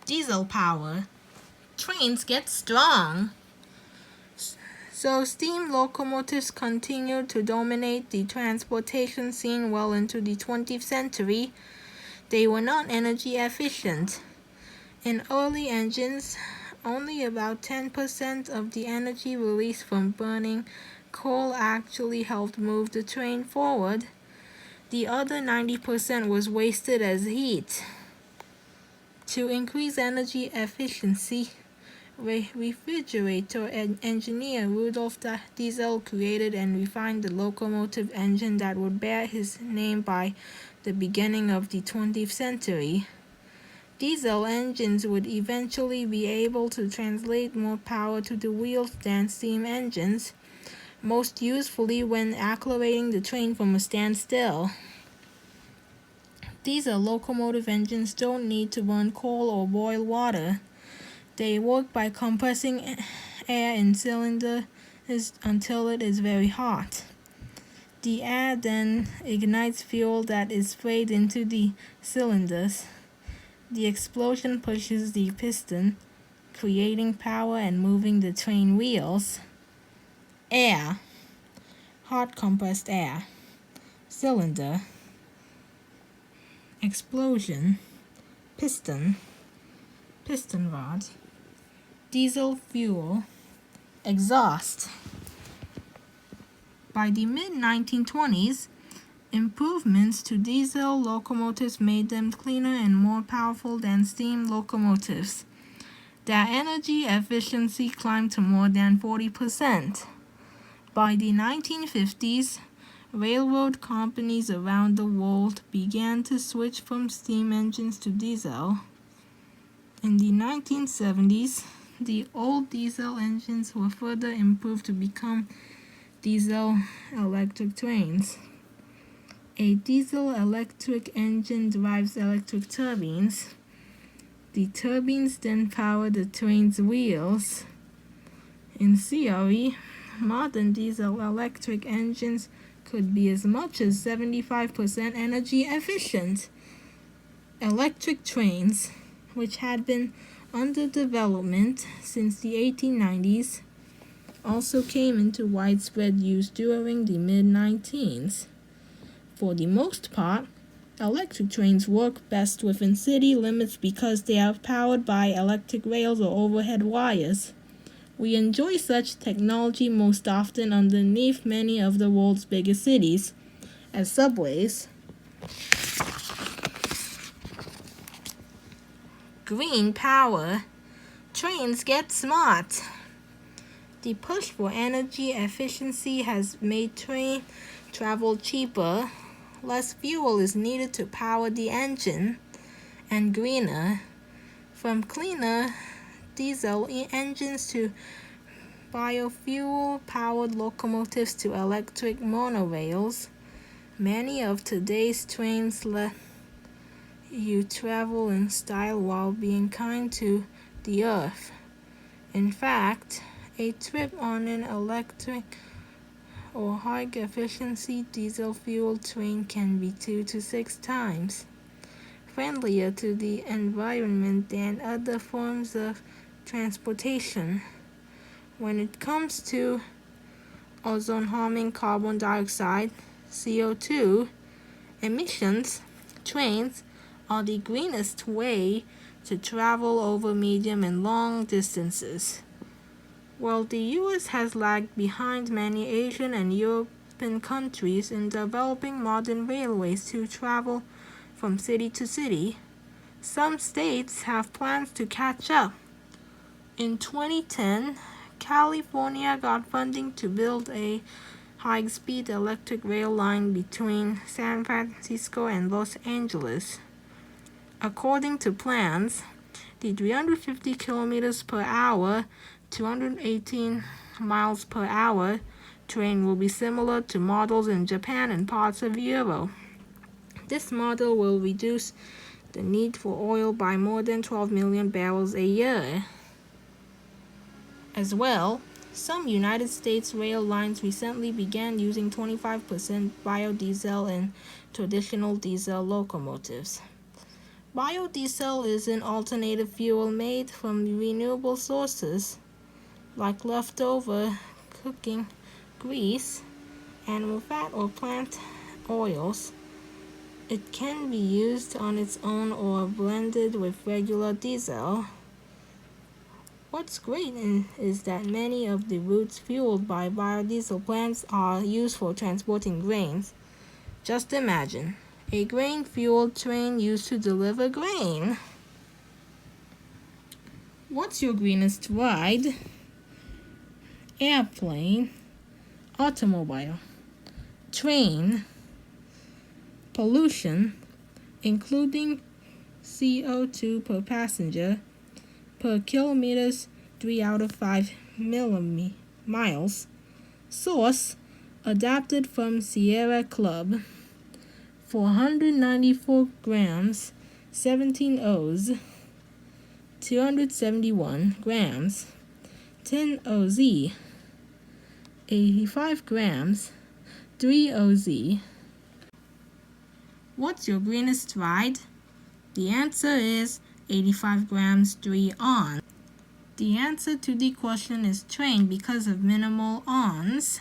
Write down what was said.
Diesel power. Trains get strong. So steam locomotives continued to dominate the transportation scene well into the 20th century. They were not energy efficient. In early engines, only about 10% of the energy released from burning coal actually helped move the train forward. The other 90% was wasted as heat. To increase energy efficiency, refrigerator engineer Rudolf Diesel created and refined the locomotive engine that would bear his name by the beginning of the 20th century. Diesel engines would eventually be able to translate more power to the wheels than steam engines, most usefully when accelerating the train from a standstill. Diesel locomotive engines don't need to burn coal or boil water. They work by compressing air in cylinders until it is very hot. The air then ignites fuel that is sprayed into the cylinders. The explosion pushes the piston, creating power and moving the train wheels. Air. Hot compressed air. Cylinder. Explosion. Piston rod. Diesel fuel. Exhaust. By the mid-1920s, improvements to diesel locomotives made them cleaner and more powerful than steam locomotives. Their energy efficiency climbed to more than 40%. By the 1950s, railroad companies around the world began to switch from steam engines to diesel. In the 1970s, the old diesel engines were further improved to become diesel-electric trains. A diesel-electric engine drives electric turbines. The turbines then power the train's wheels. In theory, modern diesel-electric engines could be as much as 75% energy efficient. Electric trains, which had been under development since the 1890s, also came into widespread use during the mid-19s. For the most part, electric trains work best within city limits because they are powered by electric rails or overhead wires. We enjoy such technology most often underneath many of the world's biggest cities, as subways. Green power. Trains get smart. The push for energy efficiency has made train travel cheaper. Less fuel is needed to power the engine, and greener. From cleaner diesel engines to biofuel-powered locomotives to electric monorails, many of today's trains let you travel in style while being kind to the earth. In fact, a trip on an electric or high-efficiency diesel-fueled train can be 2 to 6 times friendlier to the environment than other forms of transportation. When it comes to ozone-harming carbon dioxide, CO2, emissions, trains are the greenest way to travel over medium and long distances. While the U.S. has lagged behind many Asian and European countries in developing modern railways to travel from city to city, some states have plans to catch up. In 2010, California got funding to build a high-speed electric rail line between San Francisco and Los Angeles. According to plans, the 350 kilometers per hour, 218 miles per hour train will be similar to models in Japan and parts of Europe. This model will reduce the need for oil by more than 12 million barrels a year. As well, some United States rail lines recently began using 25% biodiesel in traditional diesel locomotives. Biodiesel is an alternative fuel made from renewable sources like leftover cooking grease, animal fat, or plant oils. It can be used on its own or blended with regular diesel. What's great is that many of the routes fueled by biodiesel plants are used for transporting grains. Just imagine a grain-fueled train used to deliver grain. What's your greenest ride? Airplane, automobile, train, pollution, including CO2 per passenger, per kilometers 3 out of 5 miles. Source, adapted from Sierra Club. 494 grams, 17 O's. 271 grams, 10 OZ. 85 grams, 3 OZ. What's your greenest ride? The answer is 85 grams, 3 ons. The answer to the question is train because of minimal ons.